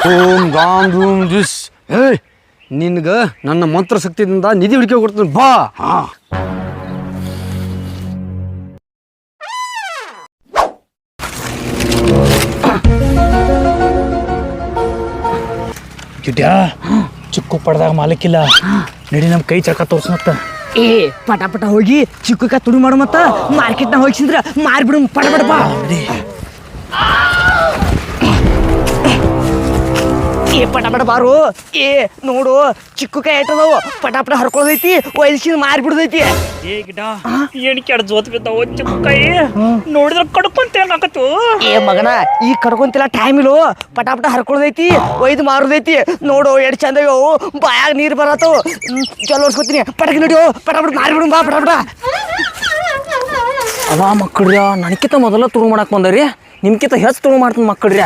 ಓಂ ಗಾಮ್ ಧೂಮ್ ಜಿಸ್. ಏಯ್ ನಿನ್ಗ ನನ್ನ ಮಂತ್ರ ಶಕ್ತಿಯಿಂದ ನಿಧಿ ಹುಡುಕಿ ಕೊಡ್ತೀನಿ ಬಾ. ಕಿಟ್ಯಾ ಚಿಕ್ಕು ಪಡ್ದಾಗ ಮಾಲಕ್ಕಿಲ್ಲ ನಡಿ ನಮ್ಮ ಕೈ ಚರ್ಕ ತೋರ್ಸಮತ್ತ. ಏ ಪಟ ಪಟ ಹೋಗಿ ಚಿಕ್ಕ ತುಡು ಮಾಡು ಮತ್ತ ಮಾರ್ಕೆಟ್ನಾಗ ಹೋಗಿಸಿದ್ರ ಮಾರ್ಬಿಡು ಪಟ ಪಟ ಬಾ. ಏ ಪಟ ಪಟ ಬಾರು. ಏ ನೋಡು ಚಿಕ್ಕ ಕಾಯಿ ಐಟದವು ಪಟ ಪಟ ಹರ್ಕೊಳದೈತಿ ಒಯ್ಸಿನ ಮಾರ್ಬಿಡ್ದೈತಿ. ಏ ಗಿಡ ಏನ್ ಕೆಡ ಜೋತ್ ಬಿದ್ದಾವ ಚಿಕ್ಕ ಕೈ ನೋಡಿದ್ರ ಕಡ್ಕೊಂತ ಏನಾಕತ್ತು. ಏ ಮಗನ ಈ ಕಡ್ಕೊಂತಿಲ್ಲ ಟೈಮ್ ಇಲ್ಲೋ ಪಟ ಪಟ ಹರ್ಕೊಳದೈತಿ ಒಯ್ದು ಮಾರುದೈತಿ. ನೋಡು ಎಷ್ಟ್ ಚಂದ ಅವು ಬಾಯಾಗ ನೀರು ಬರತ್ತವು. ಚಲೋ ಓಡ್ಸ್ಕೊತೀನಿ ಪಟಕ್ ನಡಿಯೋ ಪಟ ಪಟ ಮಾರ್ಬಿಡು ಬಾ ಪಟ ಪಟ. ಅವ ಮಕ್ಕಳ್ರಿ ನನಕಿಂತ ಮೊದಲ ತುಳು ಮಾಡಕ್ ಬಂದರಿ ನಿಮ್ಕಿಂತ ಹೆಚ್ಚು ತುಳು ಮಾಡ್ತೀನಿ ಮಕ್ಕಳ್ರಿ.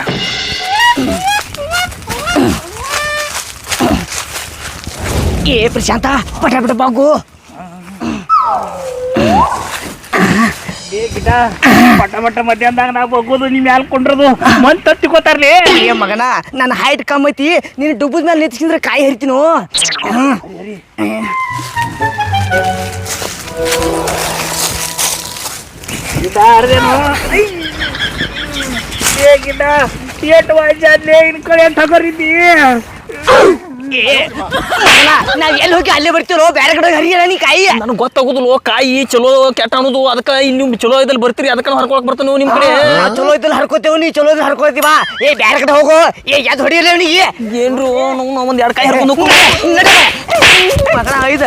ಏ ಪ್ರಶಾಂತ ಪಟ ಪಟ ಬಾಗು. ಏ ಗಿಡ ಪಟ ಪಟ ಮಧ್ಯಾಹ್ನದಾಗ ನಾ ಬಗ್ಗೋದು ನಿಮ್ ಮ್ಯಾಲ್ ಕೊಂಡ್ರದು ಮಂತ್ ತತ್ತಿಕೋತಾರ್ಲಿ. ಏ ಮಗನ ನನ್ನ ಹೈಟ್ ಕಮ್ಮಿ ಐತಿ ನೀನು ಡುಬ್ಬದ ಮೇಲೆ ನಿಂತ್ಸಿಂದ್ರೆ ಕಾಯಿ ಹರಿತೀನೋ. ಗಿಡ ಅರ್ದೇನು ಏ ಗಿಡ ಏಟ್ ವಯಸ್ಸಾದ್ಲೆ ಇನ್ ಕಡೆ ತಗೋರಿದ್ದಿ. ನಾವ್ ಎಲ್ಲಿ ಹೋಗಿ ಅಲ್ಲೇ ಬರ್ತೀರೋ ಬೇರೆ ಕಡೆ ಹರಿಯಲ್ಲ ನೀ ಕಾಯಿ. ನನಗೆ ಗೊತ್ತಾಗುದಿಲ್ಲ ಕಾಯಿ ಚಲೋ ಕೆಟ್ಟ ಅನ್ನೋದು. ಅದಕ್ಕೆ ಇಲ್ಲಿ ನೀವು ಚಲೋ ಇದ್ದಲ್ಲಿ ಬರ್ತೀರಿ ಅದಕ್ಕೆ ಹರ್ಕೊಳಕ್ ಬರ್ತಾನೆ ನಿಮ್ ಕಡೆ. ಚಲೋ ಇದ್ದಲ್ಲಿ ಹರ್ಕೋತೇವ್ ನೀ ಚಲೋ ಇದ್ದಲ್ಲಿ ಹರ್ಕೋತಿ ಬಾ. ಏ ಬೇರೆ ಕಡೆ ಹೋಗೋ. ಏ ಯಾವ್ದು ಹೊಡಿಯಲ್ಲ ಅವನಿಗೆ ಏನ್ರು ನಾವು ಒಂದ್ ಎರಡು ಕಾಯಿ ಹರ್ಕೊಂಡು ಮಗನ ಐದ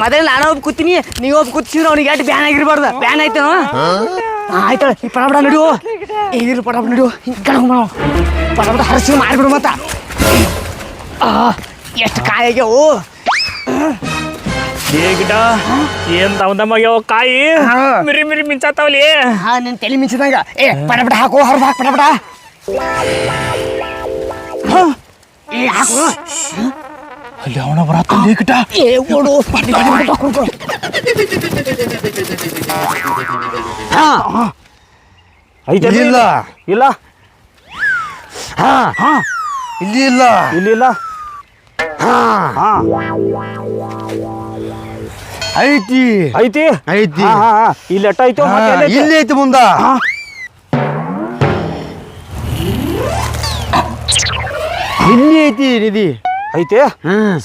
ಮೊದಲು ನಾನು ಒಬ್ಬ ಕೂತೀನಿ ನೀವು ಒಬ್ಬ ಕೂತಿಸಿದ್ರೆ ಅವ್ನಿಗೆ ಎಷ್ಟು ಬ್ಯಾನ್ ಆಗಿರ್ಬಾರ್ದು. ಬ್ಯಾನ್ ಆಯ್ತೇನೋ ಆಯ್ತಾಳ ಈ ಪಟ ಪಟ ನಡಿಯೋ. ಈಗಿರು ಪಟ ಪಟ ನಡಿಯೋ ಹಿಂಗೆ ಪಟ ಪಟ ಹರಿಸಿ ಮಾರ್ಬಿಡು ಮತ್ತ. ಎಷ್ಟು ಕಾಯಿ ಆಗ್ಯಾವು. ಏ ಗಿಡ ಏನ್ ದಮ್ದಮ್ಮಾಗ್ಯಾವ ಕಾಯಿ ಮಿರಿ ಮಿರಿ ಮಿಂಚಾತಾವಲಿ. ಹಾ ನಿನ್ ತಲೆ ಮಿಂಚಿದಂಗ. ಏ ಪಟ ಪಟ ಹಾಕು ಹೊರದು ಹಾಕು ಪಟ ಪಟ. ಏ ಹಾಕು. ಅಲ್ಲಿ ಅವನ ಬರತ್ತಲ್ಲಿ ಗಿಡ. ಏ ಓಡು. ಐತೆ ಇಲ್ಲ ಇಲ್ಲ ಹಾ ಹಾ ಇಲ್ಲಿ ಇಲ್ಲ ಇಲ್ಲಿ ಇಲ್ಲ. ಹಾ ಹಾ ಐತಿ ಐತಿ ಐತಿ. ಹಾ ಹಾ ಇಲ್ಲಿ ಎಟ್ಟ ಐತೋ ಇಲ್ಲಿ ಐತಿ ಮುಂದ. ಇಲ್ಲಿ ಐತಿ ನಿಧಿ ಐತಿ.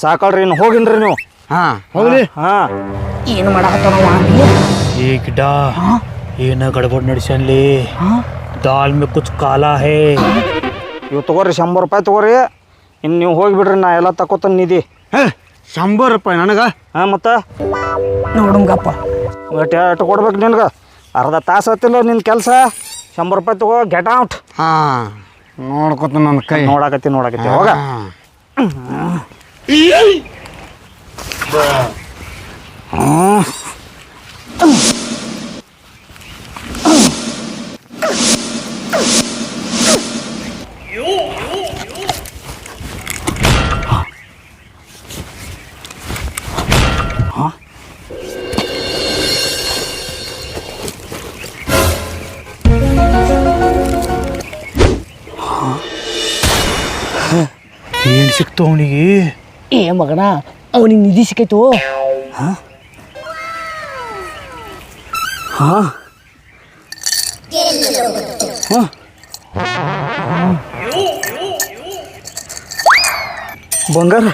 ಸಾಕಳ್ರಿ ಇನ್ನು ಹೋಗಿನ್ರಿ ನೀವು. ಹಾ ಹೋಗ್ಲಿ. ಹಾ ಏನು ಮಾಡಾಕತ್ತಾನವ ಏ ಗಿಡ ಏನ ಗಡಬಡ್ ನಡ್ಸನ್ಲಿ. ದಾಲ್ ಮೇ ಕುಚ್ ಕಾಲಾ ಹೇ. ಇವು ತಗೋರಿ 100 ರೂಪಾಯಿ ತಗೋರಿ. ಇನ್ನು ನೀವು ಹೋಗಿಬಿಡ್ರಿ ನಾ ಎಲ್ಲ ತಕೋತಾನ ನಿಧಿ. 100 ರೂಪಾಯಿ ನನಗ. ಹಾಂ ಮತ್ತೆ ನೋಡುಂಗಪ್ಪ. ಎಟ್ಟು ಕೊಡ್ಬೇಕು ನಿನ್ಗೆ. ಅರ್ಧ ತಾಸು ಆತಿಲ್ಲ ನಿನ್ನ ಕೆಲಸ. 100 ರೂಪಾಯಿ ತಗೋ ಗೆಟ್ ಔಟ್. ಹಾ ನೋಡ್ಕೊತ ನನ್ನ ಕೈ ನೋಡಕತ್ತಿ ಹೋಗ. ಏನು ಸಿಕ್ತು ಅವನಿಗೆ? ಏ ಮಗನ ಅವನಿಗೆ ನಿಧಿ ಸಿಕ್ಕೈತು. ಹಾಂ ಹಾಂ ಬಂಗಾರ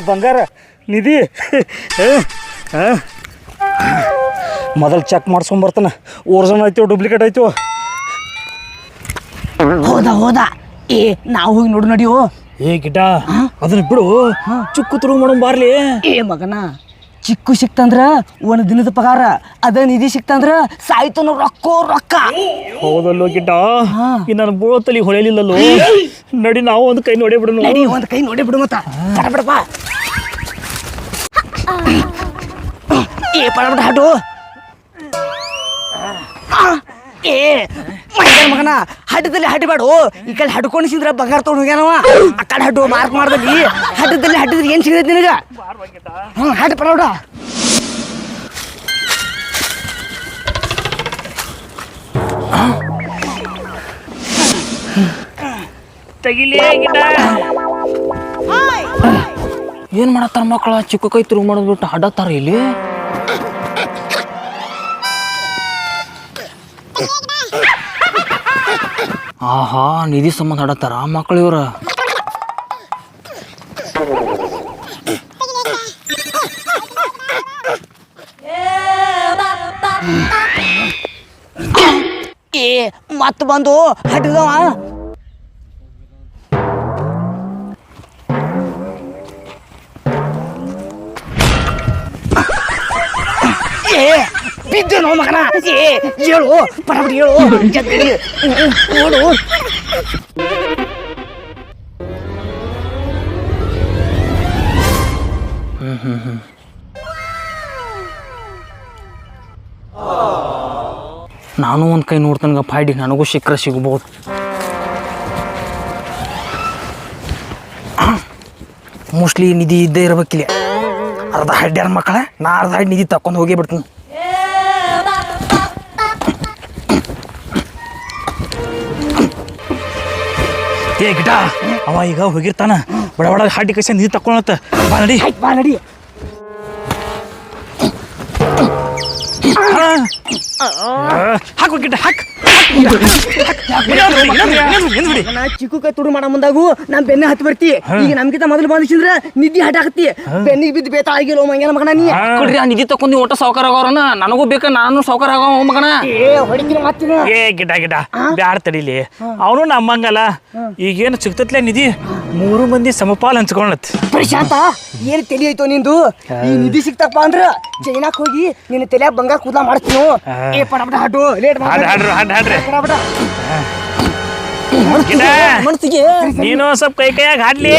ಬಂಗಾರ ನಿಧಿ. ಮೊದಲು ಚೆಕ್ ಮಾಡ್ಸ್ಕೊಂಬರ್ತಾನೆ. ಒರಿಜಿನಲ್ ಐತೋ ಡೂಪ್ಲಿಕೇಟ್ ಐತೋ. ಹೋದ ಏ ನಾವು ಹೋಗಿ ನೋಡು ನಡಿಯೋ. ಏ ಗಿಡ ಅದನ್ನ ಬಿಡು. ಚುಕ್ಕು ತುಳು ಮಾಡೋಣ ಬಾರ್ಲಿ. ಏ ಮಗನ ಚಿಕ್ಕು ಸಿಕ್ತಂದ್ರ ಒಂದು ದಿನದ ಪಗಾರ. ಅದ ನಿಧಿ ಸಿಕ್ತಂದ್ರ ಸಾಯ್ತನ ರೊಕ್ಕ. ಹೌದಲ್ಲೋ ಗಿಡ್ಡ. ಈ ನನ್ನ ಬೋಳತಲ್ಲಿ ಹೊಳೆಯಲಿಲ್ಲಲ್ಲೋ. ನಡಿ ನಾವು ಒಂದು ಕೈ ನೋಡೇ ಬಿಡು. ನಡಿ ಒಂದು ಕೈ ನೋಡಿ ಬಿಡು ಮತ್ತ. ಬಿಡಪ್ಪ. ಏ ಪಡಬಿಡ ಹಡು. ಏ ಮಗನ ಹಡ್ಡದಲ್ಲಿ ಹಡ್ಡಬೇಡು. ಈ ಕಡೆ ಹಡ್ಕೊಂಡಿಸಿದ್ರ ಬಂಗಾರ ತೊಗೊಂಡು ಹೋಗ್ಯಾನವ. ಆ ಕಡೆ ಹಡ್ಡು ಮಾರ್ಕ್ ಮಾಡ್ದಲ್ಲಿ ಹಡ್ಡದಲ್ಲಿ ಹಡ್ಡಿದ್ರೆ ಏನ್ ಸಿಗೈತಿ ನಿನಗ? ಹಡ್ಡ ಪಡಬಿಡ. ತೆಗಿಲೇ ಗಿಡ. ಏನ್ ಮಾಡತ್ತಾರ ಮಕ್ಕಳ ಚಿಕ್ಕ ಕೈ ತಿರುಗಿ ಮಾಡೋದ್ ಬಿಟ್ಟು ಅಡ್ಡತ್ತಾರ ಇಲ್ಲಿ. ಆಹಾ ನಿಧಿ ಸಂಬಂಧ ಅಡತ್ತಾರ ಮಕ್ಕಳು ಇವ್ರ. ಏ ಮತ್ ಬಂದು ಹಟ್ಟಿದವ. ಏ ಬಿದ್ದೇನೋ ಮಗನ. ಏ ಹೇಳು ಪಡಬಡಿ ಹೇಳು ಜಗ್ಗಡಿ ನೋಡು. ನಾನು ಒಂದು ಕೈ ನೋಡ್ತಾನೆ ಫೈಡಿ ನನಗೂ ಶಿಖರ ಸಿಗ್ಬೋದು. ಮೋಸ್ಟ್ಲಿ ನಿಧಿ ಇದ್ದೇ ಇರ್ಬೇಕಿಲ್ಲ. ಅರ್ಧ ಹಡ್ಡ್ಯಾರ ಮಕ್ಕಳ ನಾ ಅರ್ಧ ಹಡ್ಡಿ ನಿಧಿ ತಕೊಂಡು ಹೋಗೇ ಬಿಡ್ತೀನಿ. ಏ ಗಿಡ ಅವ ಈಗ ಹೋಗಿರ್ತಾನ. ಬಡ ಬಡ ಹಾಡಿ ಕಸ ನಿಧಿ ತಕ್ಕೊಳತ್ತ. ಬಾ ನಡಿ ಬಾ ನಡಿ. ಹಾಕು ಗಿಡ ಹಾಕ್. ನಾ ಚಿಕ್ಕು ಕೈ ತುಡು ಮಾಡೋ ಮುಂದಾಗು ನಮ್ ಬೆನ್ನ ಹತ್ತಿ ಬರ್ತಿ. ಈಗ ನಮ್ಗಿಂತ ಮೊದಲು ಬಂದಿಸಿದ್ರ ನಿದ್ದಿ ಹಟಾಕತ್ತಿ. ಬೆನ್ನಿಗೆ ಬಿದ್ದು ಬೇತ ಆಗಿಲ್ಲ ಮಂಗ್ಯಾನ ಮಗನ ನೀ. ಕೊಡ್ರಿ ಆ ನಿಧಿ ತಕೊಂಡು ಒಟ್ಟ ಸಾವುಕಾರ ಆಗೋರನ ನನಗೂ ಬೇಕ, ನಾನು ಸಾವುಕಾರ ಆಗೋ ಮಗನ. ಏ ಹೊಡಿತೀನಿ ಮತ್ತಿನ. ಏ ಗಿಡ ಗಿಡ ಬ್ಯಾಡ್ ತಡಿಲಿ. ಅವನು ನಮ್ಮಂಗಲ್ಲ. ಈಗೇನು ಸಿಗ್ತತ್ಲೆ ನಿಧಿ 3 ಮಂದಿ ಸಮಪಾಲ್ ಹಂಚ್ಕೊಳತ್. ಪ್ರಶಾಂತ ಏನ್ ತಲಿ ಐತೋ ನಿಂದು. ಈ ನಿಧಿ ಸಿಕ್ತಪ್ಪ ಅಂದ್ರ ಚೈನಾಕ್ ಹೋಗಿ ನಿನ್ನ ತಲೆಯಾಗ ಬಂಗಾರ ಕೂದಲ ಮಾಡ್ತೀನಿ. ಏ ಪಡಬಡ ಹಡ್ಡು ಲೇಟ್ ಹಾಡ್ರಿ ಗಿಡ ಮನಸ್ಸಿಗೆ ನೀನು ಸ್ವಲ್ಪ ಕೈ ಕೈಯಾಗ ಹಾಡ್ಲಿ.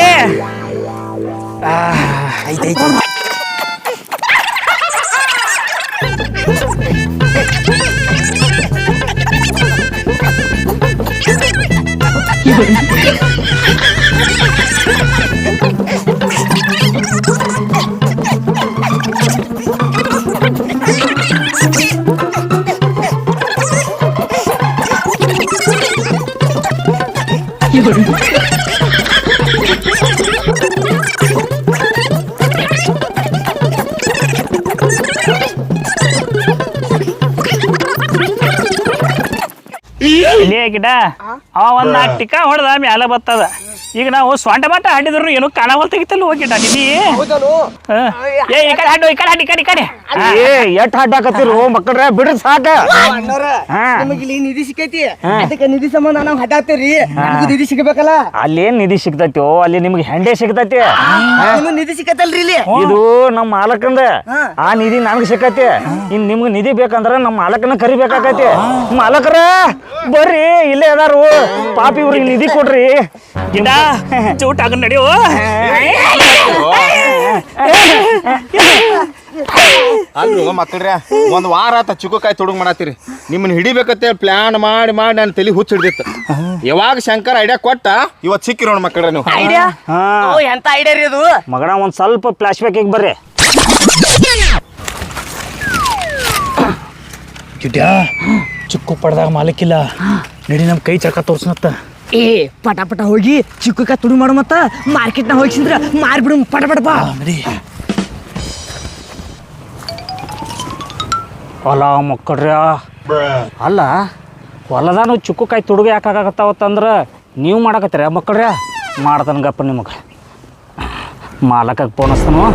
ಲೇ ಗಿಡ ಅವ ಒಂದ್ 4 ಟಿಕ ಹೊಡೆದ ಮ್ಯಾಲ ಬರ್ತದ. ಈಗ ನಾವು ಸ್ವಂಟ ಮಟ್ಟ ಹಾಡಿದ್ರು ಏನು ಕಾಣವಲ್ ತೆಗಿತಲ್ಲ ಹೋಗಿಟ್ಟ ನಿಧಿ. ಏ ಈ ಕಡೆ ಹಾಡು ಈ ಕಡೆ ಹಾಡಿ ಈ ಕಡೆ. ಏ ಎಟ್ ಹಾಡಾಕತ್ತೀರು ಮಕ್ಕಳ್ರೆ ಬಿಡ್ರಿ ಸಾಕ. ನಿಮಗೆ ಇಲ್ಲಿ ನಿಧಿ ಸಿಕ್ಕೈತಿ. ಅದಕ್ಕೆ ನಿಧಿ ಸಂಬಂಧ ನಾವು ಹಟಾಕ್ತೇವ್ರಿ. ನಮಗೂ ನಿಧಿ ಸಿಗಬೇಕಲ್ಲ. ಅಲ್ಲೇನ್ ನಿಧಿ ಸಿಗ್ತೈತಿ? ಅಲ್ಲಿ ನಿಮ್ಗೆ ಹೆಂಡೆ ಸಿಗ್ತೈತಿ. ನಿಮಗ್ ನಿಧಿ ಸಿಕ್ಕತ್ತಲ್ರಿ ಇಲ್ಲಿ. ಇದು ನಮ್ಮ ಮಾಲಕಂದ. ಆ ನಿಧಿ ನನಗೆ ಸಿಕ್ಕೈತಿ. ಇನ್ ನಿಮ್ಗೆ ನಿಧಿ ಬೇಕಂದ್ರ ನಮ್ಮ ಮಾಲಕನ ಕರಿಬೇಕಾಕೈತಿ. ಮಾಲಕರ ಬರ್ರಿ ಇಲ್ಲೇ ಅದಾರು. ಪಾಪಿ ಇವ್ರಿಗೆ ನಿಧಿ ಕೊಡ್ರಿ. ಗಿಡ ಚೌಟ್ ಆಗ ನಡೆಯೋ. ಅಲ್ರಿ ಮಕ್ಕಳ್ರೆ, ಒಂದ್ ವಾರ ಆತ ಚಿಕ್ಕಕಾಯಿ ತೊಡಗ್ ಮಾಡತ್ತೀರಿ. ನಿಮ್ಮನ್ನ ಹಿಡಿಬೇಕತ್ತೆ ಪ್ಲಾನ್ ಮಾಡಿ ಮಾಡಿ ನನ್ನ ತಲೆ ಹುಚ್ಚ ಹಿಡಿದಿತ್ತು. ಯಾವಾಗ ಶಂಕರ್ ಐಡಿಯಾ ಕೊಟ್ಟ ಇವತ್ತು ಸಿಕ್ಕಿ ನೋಡ್ ಮಕ್ಕಳ್ರೆ ನೀವು. ಐಡಿಯಾ ಎಂತ ಐಡಿಯಾ ರೀ ಅದು? ಮಗನ ಒಂದ್ ಸ್ವಲ್ಪ ಫ್ಲಾಶ್ ಬ್ಯಾಕಿಗೆ ಬರ್ರಿ. ಚಿಕ್ಕು ಪಡ್ದಾಗ ಮಾಲಕ್ಕಿಲ್ಲ. ನಡಿ ನಮ್ ಕೈ ಚಳಕ ತೋರ್ಸನತ್ತ. ಏ ಪಟ ಪಟ ಹೋಗಿ ಚಿಕ್ಕ ತುಡು ಮಾಡು. ಮತ್ತ ಮಾರ್ಕೆಟ್ನ ಹೋಗಿಸಿದ್ರ ಮಾರ್ಬಿಡು ಪಟ ಪಟ ಬಾ. ನಡಿ. ಹೊಲ ಮಕ್ಕಳ್ರ ಅಲ್ಲ ಹೊಲದಾನು ಚಿಕ್ಕು ಕಾಯಿ ತುಡುಗ ಯಾಕಾಗತ್ತಾವತ್ತಂದ್ರ ನೀವು ಮಾಡಕತ್ತೀರ ಮಕ್ಕಳ್ರ. ಮಾಡ್ತಾನ ಗಪ್ಪ ನಿಮಗೆ. ಮಾಲಕಕ್ಕೆ ಫೋನ್ ಹಚ್ತಾನು.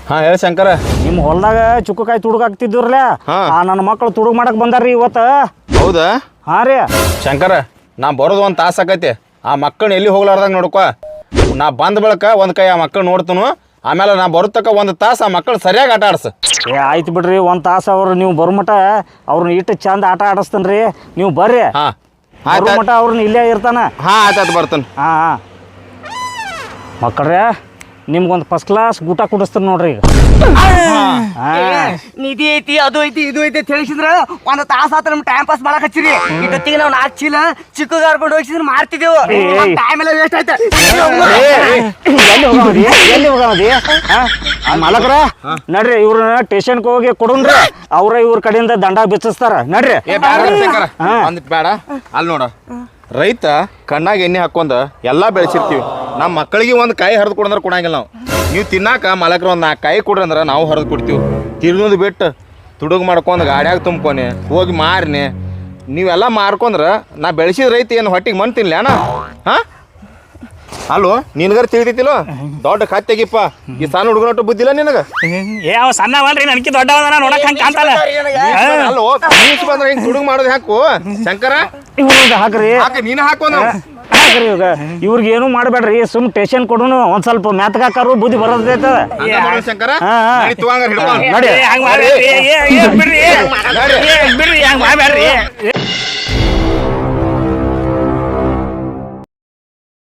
ಹಾ ಹೇಳಿ ಶಂಕರ. ನಿಮ್ಮ ಹೊಲದಾಗ ಚಿಕ್ಕು ಕಾಯಿ ತುಡುಗ ಆಗ್ತಿದ್ರಲ್ಲ, ನನ್ನ ಮಕ್ಕಳು ತುಡುಗ ಮಾಡಕ್ ಬಂದಾರ್ರಿ ಇವತ್ತು. ಹೌದಾ? ಹಾ ರೀ ಶಂಕರ, ನಾ ಬರೋದು ಒಂದು ತಾಸು ಆಕೈತಿ. ಆ ಮಕ್ಕಳನ್ನ ಎಲ್ಲಿ ಹೋಗ್ಲಾರ್ದಾಗ ನೋಡ್ಕೊ. ನಾ ಬಂದ ಬಳಕ ಒಂದು ಕೈ ಆ ಮಕ್ಕಳು ನೋಡ್ತನು. ಆಮೇಲೆ ನಾ ಬರುತ್ತಕ 1 ತಾಸು ಆ ಮಕ್ಕಳು ಸರಿಯಾಗಿ ಆಟ ಆಡ್ಸ. ಏ ಆಯ್ತು ಬಿಡ್ರಿ. 1 ತಾಸು ಅವ್ರು ನೀವು ಬರುಮಟ ಅವ್ರನ್ನ ಇಟ್ಟು ಚಂದ ಆಟ ಆಡಿಸ್ತೇನ್ರಿ. ನೀವು ಬರ್ರಿ. ಬರುಮಟ ಅವ್ರನ್ನ ಇಲ್ಲೇ ಇರ್ತಾನ. ಹಾ ಆಯ್ತಾಯ್ತು ಬರ್ತಾನೆ. ಹಾ ಮಕ್ಕಳ್ರೆ ನಿಮ್ಗೊಂದು ಫಸ್ಟ್ ಕ್ಲಾಸ್ ಊಟ ಕುಡಿಸ್ತೀನಿ ನೋಡ್ರಿ ಈಗ ನಿಧಿ ಐತಿ ಅದು ಐತಿ ಇದು ಐತಿ ಅಂತ ಹೇಳಿಸಿದ್ರ ಒಂದ್ ತಾಸ ಆತ ನಮ್ ಟೈಮ್ ಪಾಸ್ ಮಾಡಕ್ ಹಚ್ಚಿರಿ ಇಟ್ಟೊತ್ತಿಗೆ ನಾವು 4 ಚೀಲ ಚಿಕ್ಕ ಕರ್ಕೊಂಡು ಹೋಗಿಸಿದ್ರೆ ಮಾರ್ತಿದ್ದೇವು ಟೈಮ್ ಎಲ್ಲ ವೇಸ್ಟ್ ಆಯ್ತು ಎಲ್ಲಿ ಹೋಗದಿ ಮಲಕ್ರ ನಡ್ರಿ ಇವ್ರನ್ನ ಸ್ಟೇಷನ್ಗೆ ಹೋಗಿ ಕೊಡುನ್ರಿ ಅವ್ರ ಇವ್ರ ಕಡೆಯಿಂದ ದಂಡ ಬಿಚ್ಚಿಸ್ತಾರ ನಡ್ರಿ ಏ ಬೇಡ ಶಂಕರ ಅಂದಿಟ್ ಬೇಡ ಅಲ್ಲಿ ನೋಡ ರೈತ ಕಣ್ಣಾಗ ಎಣ್ಣೆ ಹಾಕೊಂಡ ಎಲ್ಲಾ ಬೆಳೆಸಿರ್ತೀವಿ ನಮ್ಮ ಮಕ್ಕಳಿಗೆ ಒಂದು ಕಾಯಿ ಹರಿದು ಕೊಡಂದ್ರೆ ಕೊಡಂಗಿಲ್ಲ ನಾವು ನೀವು ತಿನ್ನಾಕ ಮಾಲಕ್ರ ಒಂದು 4 ಕಾಯಿ ಕೊಡ್ರಿ ಅಂದ್ರೆ ನಾವು ಹರಿದು ಕೊಡ್ತೀವಿ ತಿರ್ನೋದು ಬಿಟ್ಟು ತುಡುಗ್ ಮಾಡ್ಕೊಂಡು ಗಾಡ್ಯಾಗ ತುಂಬ್ಕೊನೆ ಹೋಗಿ ಮಾರಿನಿ ನೀವೆಲ್ಲ ಮಾರ್ಕೊಂಡ್ರ ನಾ ಬೆಳೆಸಿದ ರೈತ ಏನು ಹೊಟ್ಟಿಗೆ ಮಣ್ಣು ತಿನ್ಲಿ ಅಣ್ಣ ಹಾ ಅಲ್ಲೋ ನಿನಗರ ತಿಳಿತೈತಿಲ್ಲೋ ದೊಡ್ಡ ಖಾತೆಗಿಪ್ಪ ಈ ಸಣ್ಣ ಹುಡುಗನೊಟ್ಟು ಬುದ್ಧಿಲ್ಲ ನಿನಗ ಏ ಅವ ಸಣ್ಣವಲ್ರಿ ನನಗೆ ದೊಡ್ಡವನ ನೋಡಕ್ ಹಂಗೆ ಕಾಣ್ತಾನ ಅಲ್ಲೋ ನೀಸ್ ಬಂದ್ರೆ ಹಿಂಗ್ ತುಡುಗ್ ಮಾಡೋದು ಹಾಕು ಶಂಕರ ಇವ್ರಿಗೆ ಹಾಕ್ರಿ ಹಾಕ ನೀನ ಹಾಕೋ ನಾವು ಹಾಕ್ರಿ ಇವಾಗ ಇವ್ರಿಗೆ ಏನು ಮಾಡಬೇಡ್ರಿ ಸುಮ್ ಟೇಷನ್ ಕೊಡುನು ಒಂದ್ ಸ್ವಲ್ಪ ಮೆತ್ಗಾಕಾರು ಬುದ್ಧಿ ಬರೋದೈತ ಶಂಕರ ಹಾ, ಹಾ. ನಡಿ ತುವಾಂಗಾರ ಹಿಡ್ಕೊ. ನಡಿ ಬಿಡ್ರಿ ಹಂಗ್ ಮಾಡ್ಬೇಡ್ರಿ